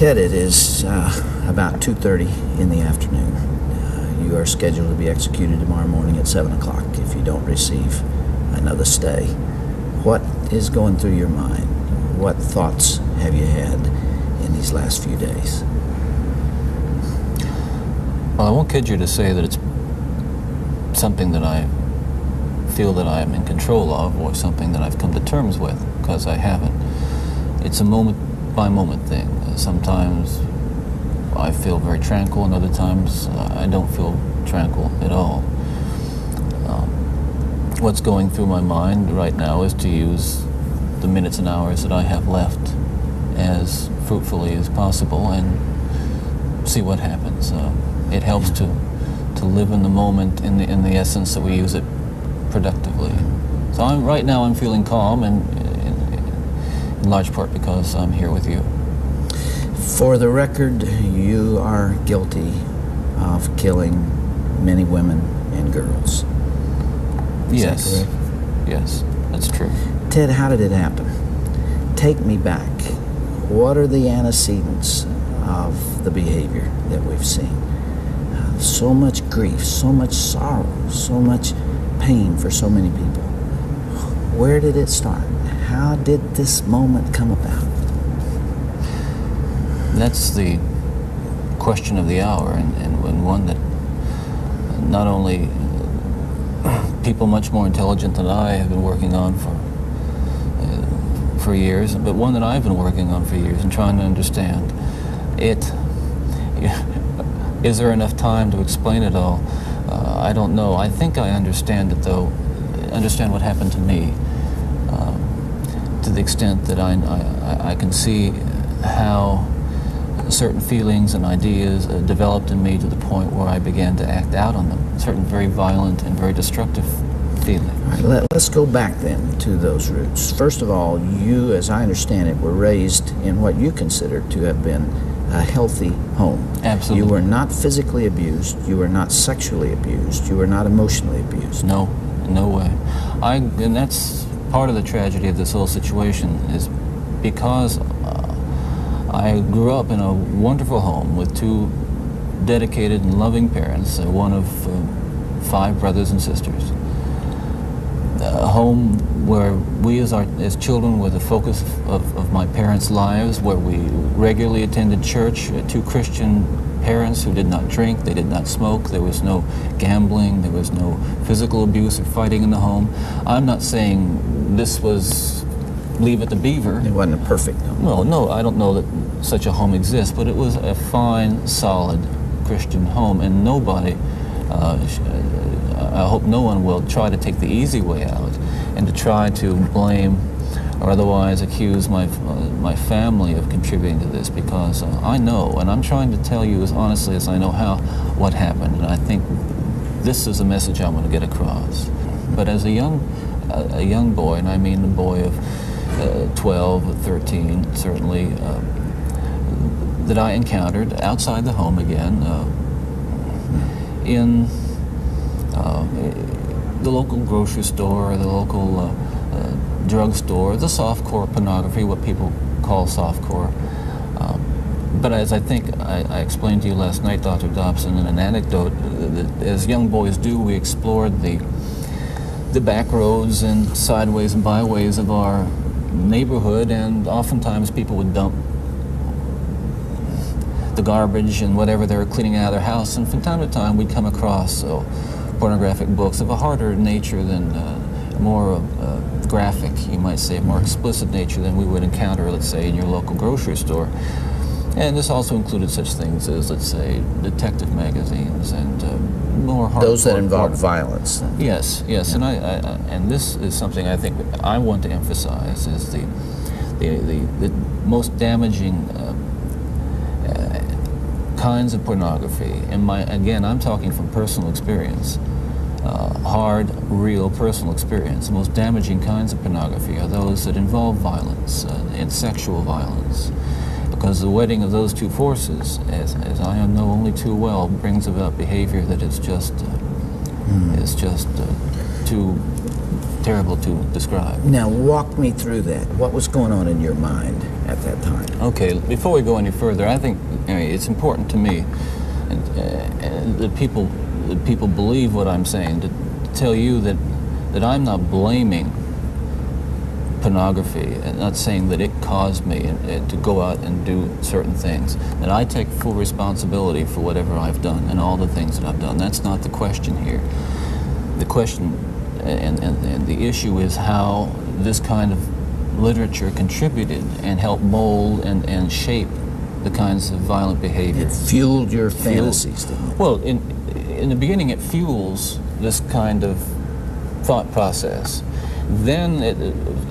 Ted, it is about 2:30 in the afternoon. You are scheduled to be executed tomorrow morning at 7 o'clock if you don't receive another stay. What is going through your mind? What thoughts have you had in these last few days? Well, I won't kid you to say that it's something that I feel that I am in control of or something that I've come to terms with, because I haven't. It's a moment-by-moment thing. Sometimes I feel very tranquil, and other times I don't feel tranquil at all. What's going through my mind right now is to use the minutes and hours that I have left as fruitfully as possible and see what happens. It helps to live in the moment in the essence that we use it productively. So right now I'm feeling calm, and in large part because I'm here with you. For the record, you are guilty of killing many women and girls. Is Yes. that correct? Yes, that's true. Ted, how did it happen? Take me back. What are the antecedents of the behavior that we've seen? So much grief, so much sorrow, so much pain for so many people. Where did it start? How did this moment come about? That's the question of the hour, and one that not only people much more intelligent than I have been working on for years, but one that I've been working on for years and trying to understand. Is there enough time to explain it all? I don't know. I think I understand it, though. Understand what happened to me, to the extent that I can see how certain feelings and ideas developed in me to the point where I began to act out on them. Certain very violent and very destructive feelings. All right, let's go back then to those roots. First of all, you, as I understand it, were raised in what you consider to have been a healthy home. Absolutely. You were not physically abused, you were not sexually abused, you were not emotionally abused. No, no way. And that's part of the tragedy of this whole situation, is because I grew up in a wonderful home with two dedicated and loving parents, one of 5 brothers and sisters. A home where we as children were the focus of my parents' lives, where we regularly attended church, 2 Christian parents who did not drink, they did not smoke, there was no gambling, there was no physical abuse or fighting in the home. I'm not saying this was Leave It to Beaver. It wasn't a perfect home. No, I don't know that such a home exists, but it was a fine, solid Christian home, and nobody, I hope no one will try to take the easy way out and to try to blame or otherwise accuse my family of contributing to this, because I know, and I'm trying to tell you as honestly as I know what happened, and I think this is a message I want to get across. But as a young boy, and I mean a boy of 12 or 13, certainly, that I encountered outside the home again, in the local grocery store, the local drugstore, the softcore pornography, what people call softcore. But as I think I explained to you last night, Dr. Dobson, in an anecdote, that as young boys do, we explored the back roads and sideways and byways of our neighborhood, and oftentimes people would dump the garbage and whatever they were cleaning out of their house, and from time to time we'd come across pornographic books of a harder nature than more graphic, you might say, more explicit nature than we would encounter, let's say, in your local grocery store. And this also included such things as, let's say, detective magazines and more hardcore. Those that involve violence. Yes, yes, and and this is something I think I want to emphasize, is the most damaging kinds of pornography. And again, I'm talking from personal experience. Hard, real, personal experience. The most damaging kinds of pornography are those that involve violence and sexual violence, because the wedding of those two forces, as I know only too well, brings about behavior that is just too terrible to describe. Now, walk me through that. What was going on in your mind at that time? Okay, before we go any further, I think it's important to me, and that people believe what I'm saying, to tell you that I'm not blaming pornography and not saying that it caused me to go out and do certain things. That I take full responsibility for whatever I've done and all the things that I've done. That's not the question here. The question and the issue is how this kind of literature contributed and helped mold and shape the kinds of violent behavior. It fueled your fantasies, didn't it? Well, in the beginning it fuels this kind of thought process. Then,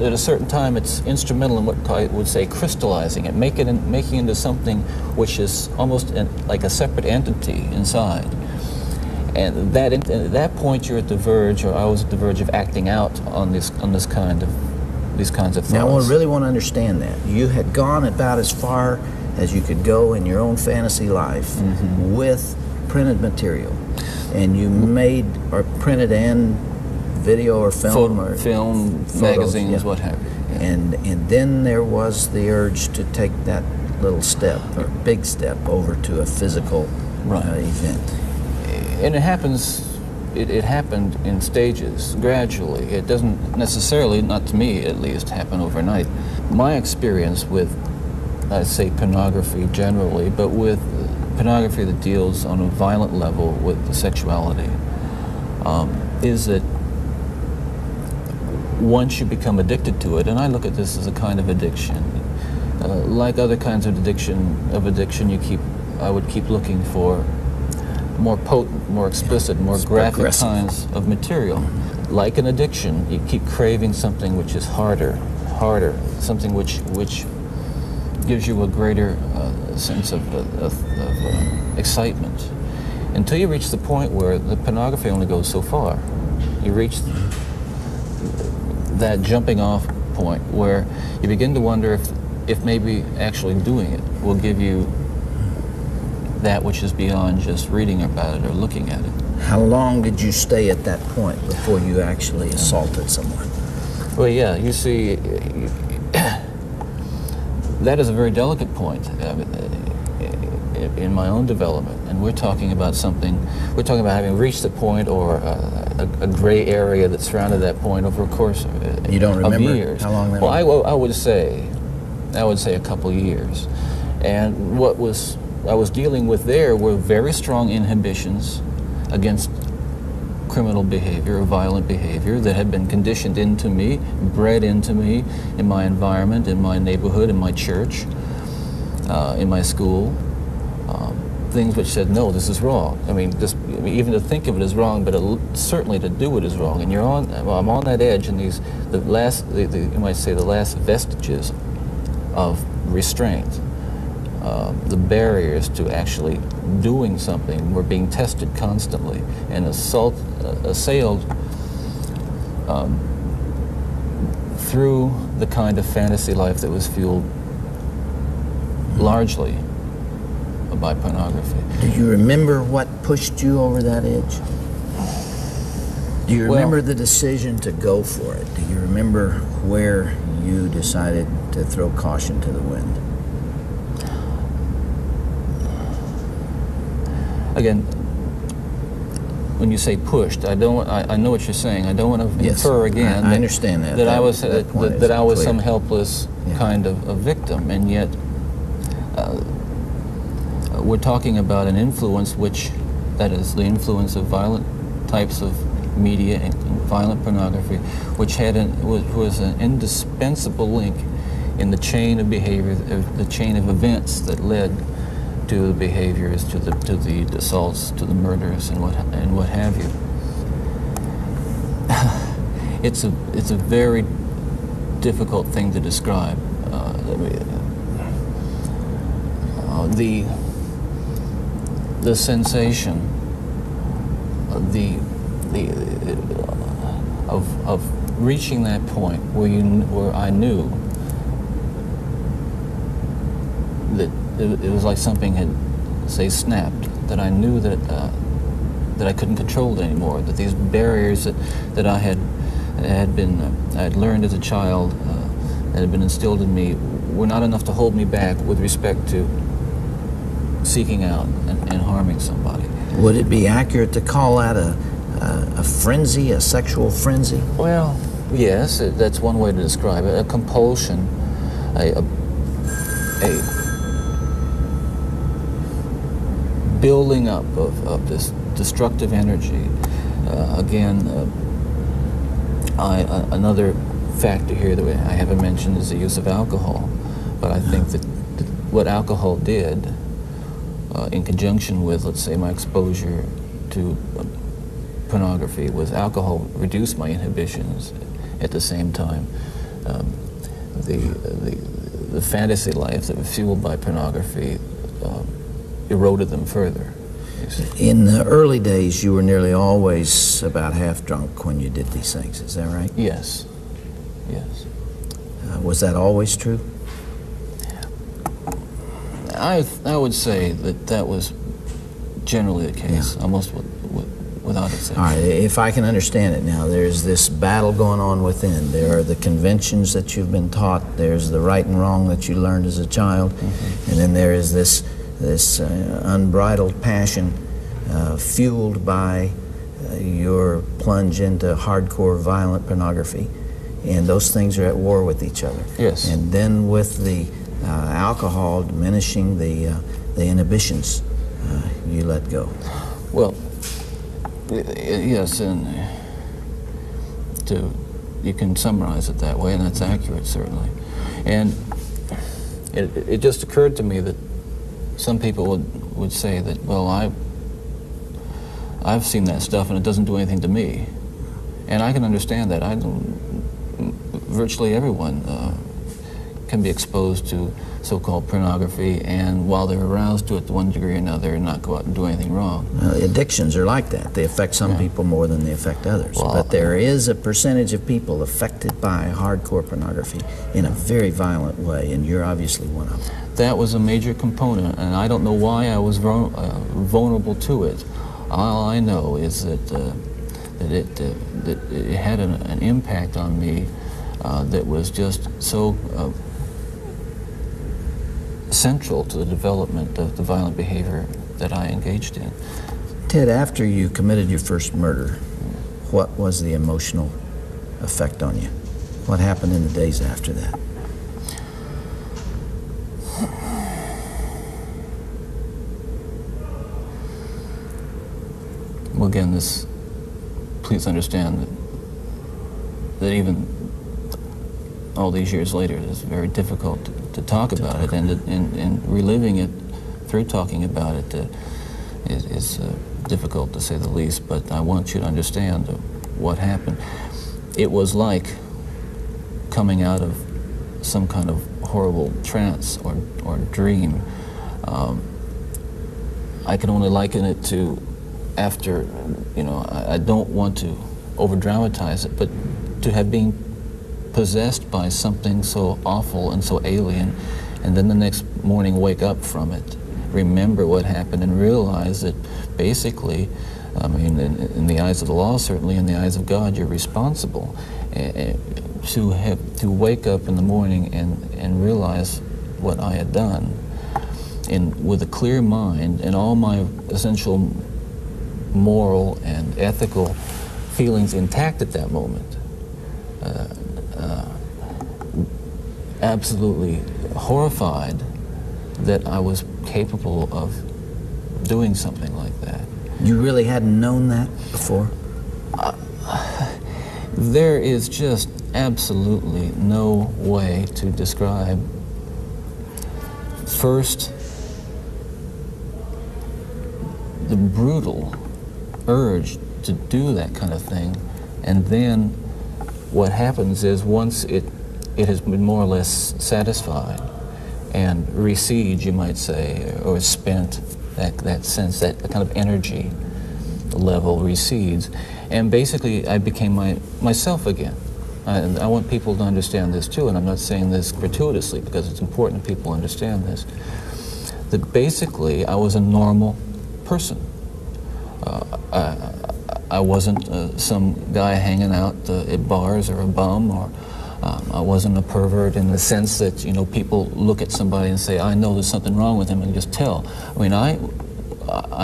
at a certain time, it's instrumental in what I would say crystallizing it, making it into something which is almost like a separate entity inside. And at that point, you're at the verge, or I was at the verge of acting out on these kinds of thoughts. Now, I really want to understand that. You had gone about as far as you could go in your own fantasy life with printed material, and you made or printed and video or film or film, photos, magazines, what have you. Yeah. And then there was the urge to take that little step or big step over to a physical event. And it happens. It happened in stages, gradually. It doesn't necessarily, not to me at least, happen overnight. My experience with, I'd say, pornography generally, but with pornography that deals on a violent level with the sexuality, is that once you become addicted to it, and I look at this as a kind of addiction, like other kinds of addiction, I would keep looking for more potent, more explicit, more graphic kinds of material. Like an addiction, you keep craving something which is harder, something which gives you a greater sense of excitement, until you reach the point where the pornography only goes so far. You reach that jumping off point where you begin to wonder if maybe actually doing it will give you that which is beyond just reading about it or looking at it. How long did you stay at that point before you actually assaulted someone? Well, yeah, you see, that is a very delicate point in my own development, and we're talking about having reached the point or a gray area that surrounded that point over a course of, you don't remember years. How long that was? Well, I would say a couple of years. And what I was dealing with there were very strong inhibitions against criminal behavior or violent behavior that had been conditioned into me, bred into me in my environment, in my neighborhood, in my church, in my school. Things which said, no, this is wrong. I mean, even to think of it is wrong, but certainly to do it is wrong. And I'm on that edge, and you might say, the last vestiges of restraint, the barriers to actually doing something were being tested constantly and assailed through the kind of fantasy life that was fueled largely by pornography. Do you remember what pushed you over that edge? Do you remember the decision to go for it? Do you remember where you decided to throw caution to the wind? Again, when you say pushed, I know what you're saying. I don't want to infer again. I understand that. That I was some helpless kind of a victim, and yet we're talking about an influence that is the influence of violent types of media and violent pornography, which was an indispensable link in the chain of behavior, the chain of events that led to the behaviors, to the assaults, to the murders, and what have you. It's a very difficult thing to describe. The sensation, of reaching that point where I knew that it was like something had, say, snapped, that I knew that I couldn't control it anymore, that these barriers that I had I had learned as a child, that had been instilled in me, were not enough to hold me back with respect to seeking out and harming somebody. Would it be accurate to call that a frenzy, a sexual frenzy? Well, yes, that's one way to describe it. A compulsion, a building up of this destructive energy. Another factor here that I haven't mentioned is the use of alcohol. But I think that what alcohol did, in conjunction with, let's say, my exposure to pornography, was alcohol reduced my inhibitions. At the same time, the fantasy life that was fueled by pornography eroded them further. In the early days, you were nearly always about half drunk when you did these things. Is that right? Yes. Yes. Was that always true? I would say that was generally the case, almost without exception. All right, if I can understand it now, there's this battle going on within. There are the conventions that you've been taught. There's the right and wrong that you learned as a child. And then there is this unbridled passion fueled by your plunge into hardcore violent pornography. And those things are at war with each other. Yes. And then with the alcohol diminishing the inhibitions, you let go. Well, yes, and you can summarize it that way, and that's accurate, certainly. And it just occurred to me that some people would say that, well, I've seen that stuff and it doesn't do anything to me. And I can understand that. Virtually everyone can be exposed to so-called pornography, and while they're aroused to it to one degree or another, not go out and do anything wrong. Addictions are like that. They affect some people more than they affect others. Well, but there is a percentage of people affected by hardcore pornography in a very violent way, and you're obviously one of them. That was a major component, and I don't know why I was vulnerable to it. All I know is that it had an impact on me that was just so central to the development of the violent behavior that I engaged in. Ted, after you committed your first murder, what was the emotional effect on you? What happened in the days after that? Well, again, please understand that even all these years later, it's very difficult to talk about it, and reliving it through talking about it is difficult, to say the least. But I want you to understand what happened. It was like coming out of some kind of horrible trance or dream. I can only liken it to, after, I don't want to over-dramatize it, but to have been possessed by something so awful and so alien, and then the next morning wake up from it, remember what happened, and realize that basically, in the eyes of the law, certainly in the eyes of God, you're responsible. To wake up in the morning and realize what I had done, and with a clear mind and all my essential moral and ethical feelings intact at that moment, absolutely horrified that I was capable of doing something like that. You really hadn't known that before? There is just absolutely no way to describe, first, the brutal urge to do that kind of thing, and then what happens is, once it has been more or less satisfied and recedes, you might say, or spent, that sense, that kind of energy level recedes, and basically I became myself again. I want people to understand this too, and I'm not saying this gratuitously because it's important that people understand this, that basically I was a normal person. I wasn't some guy hanging out at bars or a bum, or I wasn't a pervert in the sense that, you know, people look at somebody and say, I know there's something wrong with him, and just tell. I mean, I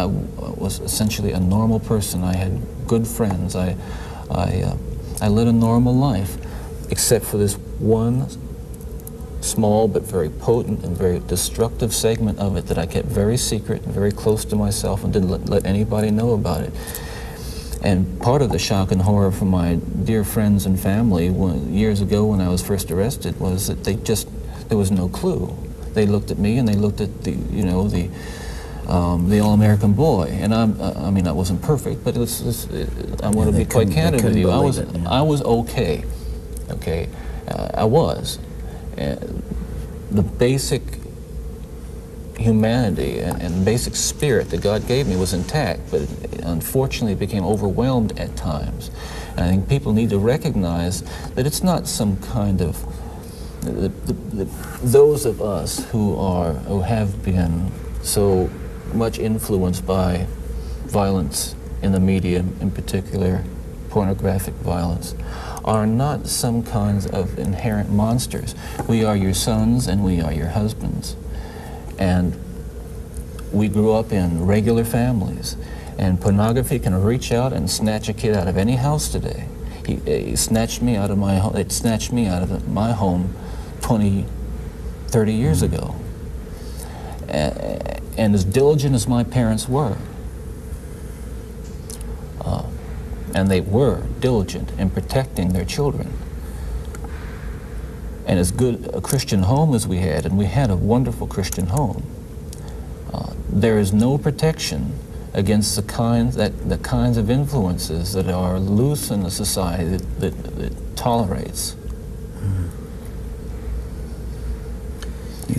was essentially a normal person. I had good friends. I led a normal life, except for this one small but very potent and very destructive segment of it that I kept very secret and very close to myself and didn't let anybody know about it. And part of the shock and horror from my dear friends and family years ago when I was first arrested was that there was no clue. They looked at me and they looked at the all-American boy. And I mean, I wasn't perfect, but I want to be quite candid with you. I was okay. Okay, I was. The basic humanity and basic spirit that God gave me was intact, but it unfortunately became overwhelmed at times. And I think people need to recognize that it's not some kind of those of us who have been so much influenced by violence in the media, in particular pornographic violence, are not some kinds of inherent monsters. We are your sons and we are your husbands. And we grew up in regular families. And pornography can reach out and snatch a kid out of any house today. It snatched me out of my home. It snatched me out of my home 20, 30 years ago. And as diligent as my parents were, and they were diligent in protecting their children, and as good a Christian home as we had, and we had a wonderful Christian home, there is no protection against the kinds of influences that are loose in a society that tolerates.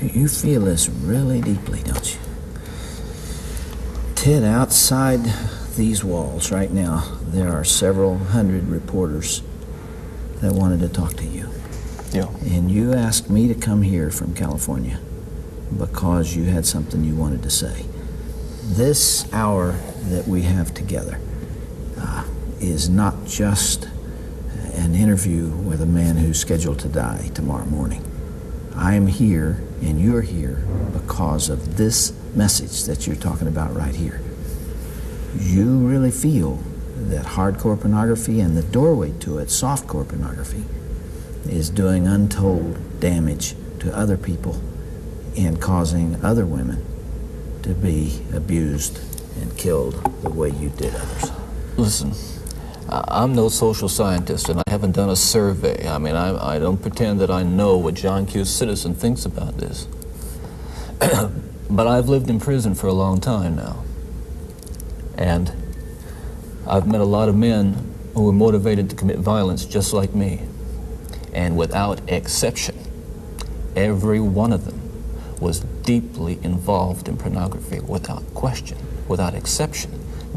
You feel this really deeply, don't you? Ted, outside these walls right now, there are several hundred reporters that wanted to talk to you. Yeah. And you asked me to come here from California because you had something you wanted to say. This hour that we have together is not just an interview with a man who's scheduled to die tomorrow morning. I am here and you're here because of this message that you're talking about right here. You really feel that hardcore pornography and the doorway to it, softcore pornography, is doing untold damage to other people and causing other women to be abused and killed the way you did others. Listen, I'm no social scientist and I haven't done a survey. I mean, I don't pretend that I know what John Q. Citizen thinks about this. But I've lived in prison for a long time now. And I've met a lot of men who were motivated to commit violence just like me. And without exception, every one of them was deeply involved in pornography, without question, without exception,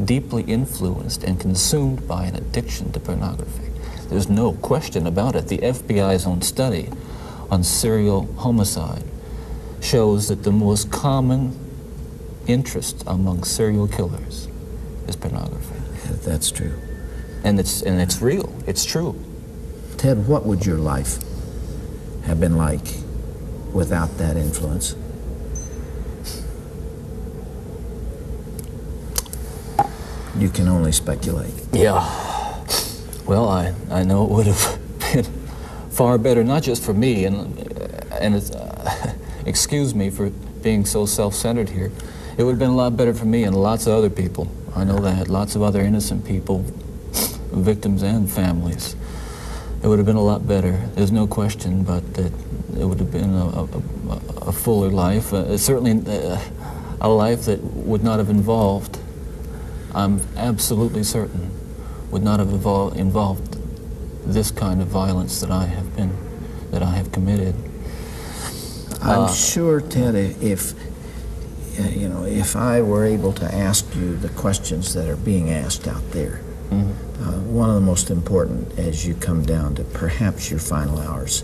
deeply influenced and consumed by an addiction to pornography. There's no question about it. The FBI's own study on serial homicide shows that the most common interest among serial killers is pornography. Yeah, that's true. And it's real. It's true. Ted, what would your life have been like without that influence? You can only speculate. Yeah. Well, I know it would have been far better, not just for me, and it's, excuse me for being so self-centered here. It would have been a lot better for me and lots of other people. I know that, lots of other innocent people, victims and families. It would have been a lot better. There's no question, but that it would have been a fuller life. Certainly a life that would not have involved, I'm absolutely certain, would not have involved this kind of violence that I have committed. I'm sure, Ted, if I were able to ask you the questions that are being asked out there, one of the most important as you come down to perhaps your final hours,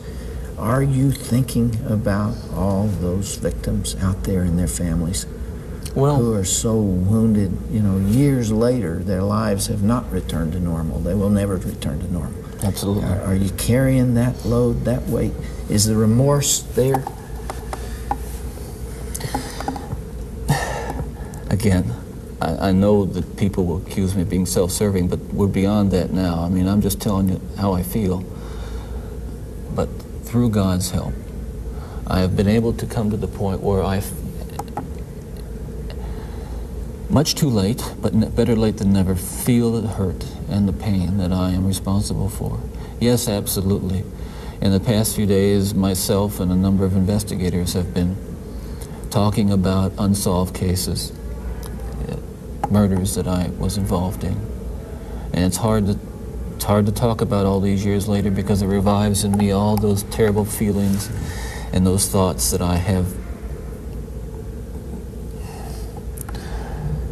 are you thinking about all those victims out there and their families? who are so wounded, you know, years later, their lives have not returned to normal. They will never return to normal. Absolutely. Are you carrying that load, that weight? Is the remorse there? Again, I know that people will accuse me of being self-serving, but we're beyond that now. I mean, I'm just telling you how I feel. But through God's help, I have been able to come to the point where much too late, but better late than never, feel the hurt and the pain that I am responsible for. Yes, absolutely. In the past few days, myself and a number of investigators have been talking about unsolved cases, murders that I was involved in. And it's hard to talk about all these years later because it revives in me all those terrible feelings and those thoughts that I have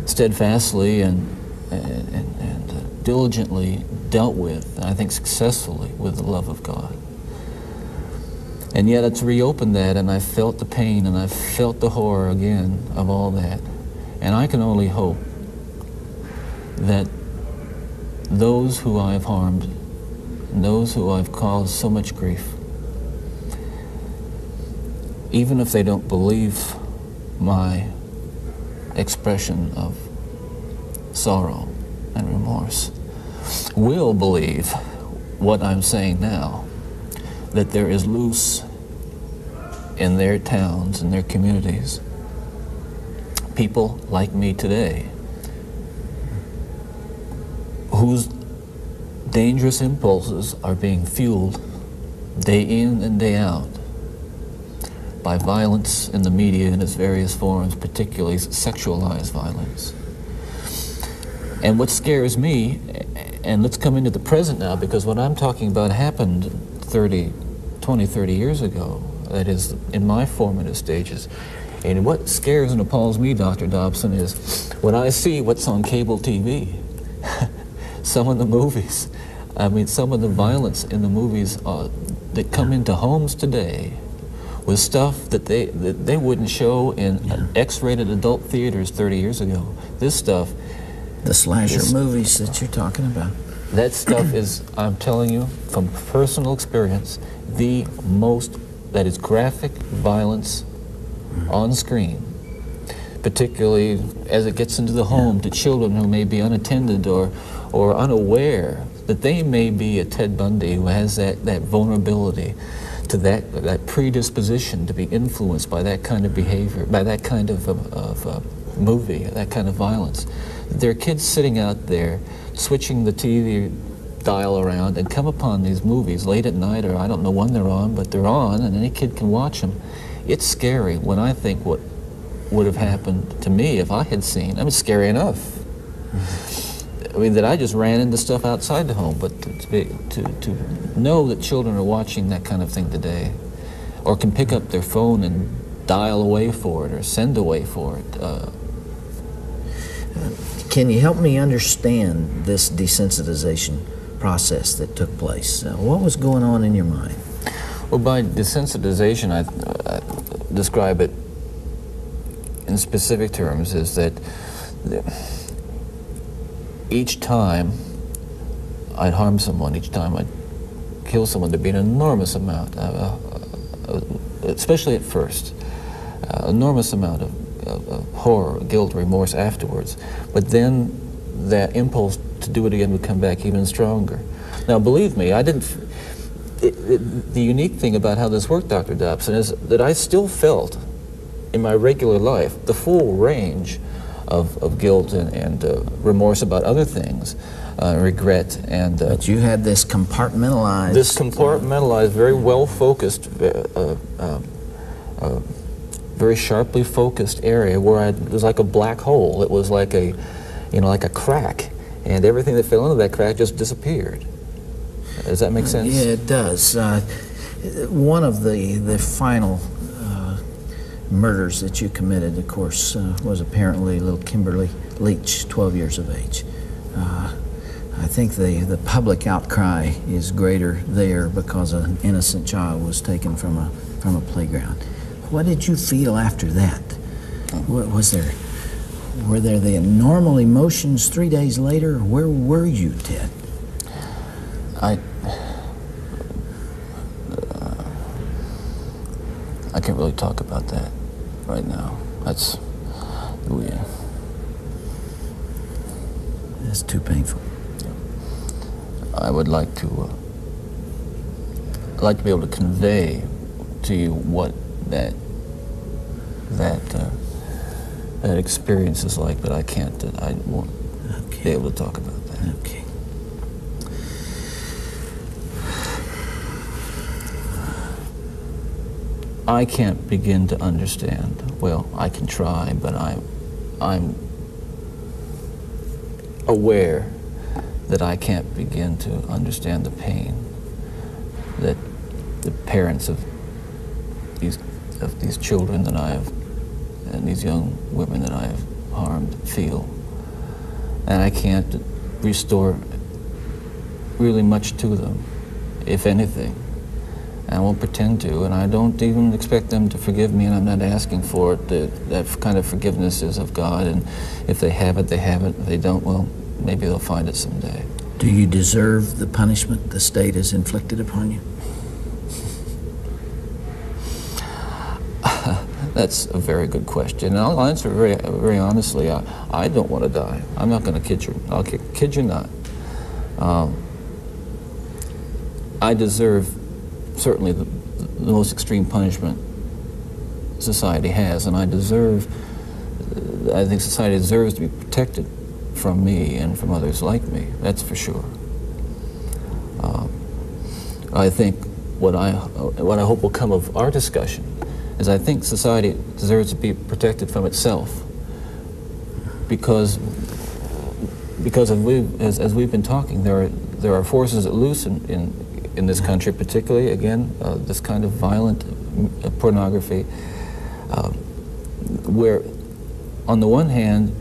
steadfastly and diligently dealt with, and I think successfully, with the love of God. And yet it's reopened that, and I felt the pain and I felt the horror again of all that. And I can only hope that those who I have harmed, and those who I've caused so much grief, even if they don't believe my expression of sorrow and remorse, will believe what I'm saying now, that there is loose in their towns and their communities people like me today whose dangerous impulses are being fueled day in and day out by violence in the media in its various forms, particularly sexualized violence. And what scares me, and let's come into the present now, because what I'm talking about happened 20, 30 years ago, that is, in my formative stages. And what scares and appalls me, Dr. Dobson, is when I see what's on cable TV, some of the movies, I mean, some of the violence in the movies that come into homes today with stuff that they wouldn't show in X-rated adult theaters 30 years ago. This stuff... The slasher movies that you're talking about. That stuff is, I'm telling you, from personal experience, the most, that is graphic violence on screen, particularly as it gets into the home to children who may be unattended or unaware that they may be a Ted Bundy who has that vulnerability to that predisposition to be influenced by that kind of behavior, by that kind of movie, that kind of violence. There are kids sitting out there switching the TV dial around and come upon these movies late at night, or I don't know when they're on, but they're on and any kid can watch them. It's scary when I think what would have happened to me if I had seen. I mean, it's scary enough. I mean, that I just ran into stuff outside the home, but to know that children are watching that kind of thing today, or can pick up their phone and dial away for it or send away for it. Can you help me understand this desensitization process that took place? What was going on in your mind? Well, by desensitization, I describe it in specific terms is that each time I'd harm someone, each time I'd kill someone, there'd be an enormous amount, especially at first, enormous amount of horror, guilt, remorse afterwards. But then that impulse to do it again would come back even stronger. Now, believe me, I didn't... the unique thing about how this worked, Dr. Dobson, is that I still felt in my regular life the full range of guilt and remorse about other things, regret and... but you had this compartmentalized... This compartmentalized, very well-focused, very sharply focused area where it was like a black hole. It was like a, like a crack, and everything that fell into that crack just disappeared. Does that make sense? Yeah, it does. One of the final murders that you committed, of course, was apparently little Kimberly Leach, 12 years of age. I think the public outcry is greater there because an innocent child was taken from a playground. What did you feel after that? Was there Were there the normal emotions 3 days later? Where were you, Ted? I can't really talk about that right now. That's weird. That's too painful. I would like to be able to convey to you what that experience is like, but I can't. I won't be able to talk about that. Okay. I can't begin to understand. Well, I can try, but I'm aware that I can't begin to understand the pain that the parents of these children that I have, and these young women that I have harmed, feel. And I can't restore really much to them, if anything. And I won't pretend to, and I don't even expect them to forgive me, and I'm not asking for it. That kind of forgiveness is of God, and if they have it, they have it. If they don't, well, maybe they'll find it someday. Do you deserve the punishment the state has inflicted upon you? That's a very good question, and I'll answer very, very honestly. I don't want to die. I'm not going to kid you. I'll kid you not. I deserve certainly the most extreme punishment society has, and I think society deserves to be protected from me and from others like me. That's for sure. I think what I hope will come of our discussion is I think society deserves to be protected from itself, because as we've been talking, there are forces at loose in this country, particularly, again, this kind of violent pornography, where, on the one hand,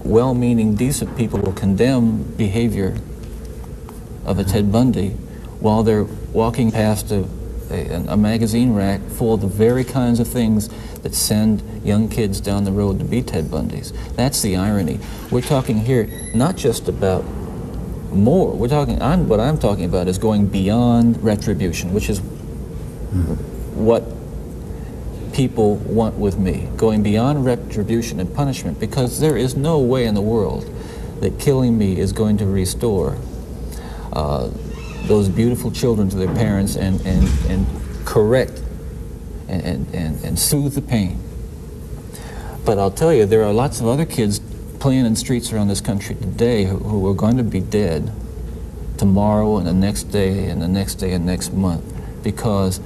well-meaning, decent people will condemn behavior of a Ted Bundy while they're walking past a magazine rack full of the very kinds of things that send young kids down the road to be Ted Bundys. That's the irony. We're talking here not just about more. We're talking. What I'm talking about is going beyond retribution, which is what people want with me. Going beyond retribution and punishment, because there is no way in the world that killing me is going to restore those beautiful children to their parents and correct and soothe the pain. But I'll tell you, there are lots of other kids playing in streets around this country today who are going to be dead tomorrow and the next day and the next day and next month, because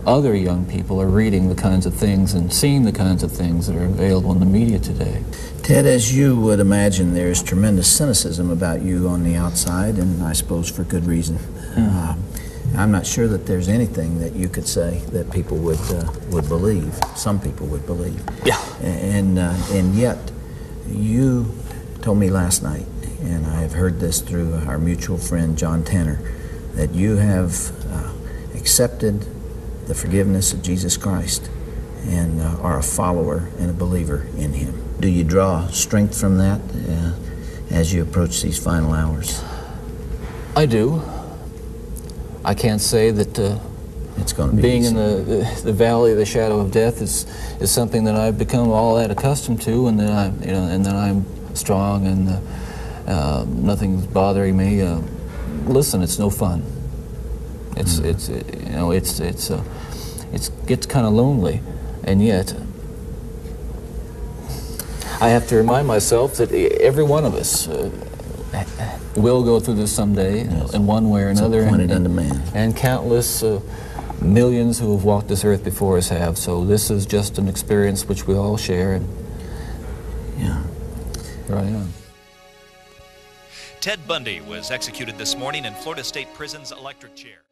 other young people are reading the kinds of things and seeing the kinds of things that are available in the media today. Ted, as you would imagine, there's tremendous cynicism about you on the outside, and I suppose for good reason. I'm not sure that there's anything that you could say that people would believe. Some people would believe. Yeah. And yet, you told me last night, and I have heard this through our mutual friend John Tanner, that you have accepted the forgiveness of Jesus Christ and are a follower and a believer in Him. Do you draw strength from that as you approach these final hours? I do. I can't say that it's going to be being easy. in the valley of the shadow of death is something that I've become all that accustomed to, and that I'm strong and nothing's bothering me. Listen, it's no fun. It gets kind of lonely, and yet I have to remind myself that every one of us will go through this someday, yes, in one way or another. It's appointed unto man. And countless millions who have walked this earth before us have. So this is just an experience which we all share. And yeah, here I am. Ted Bundy was executed this morning in Florida State Prison's electric chair.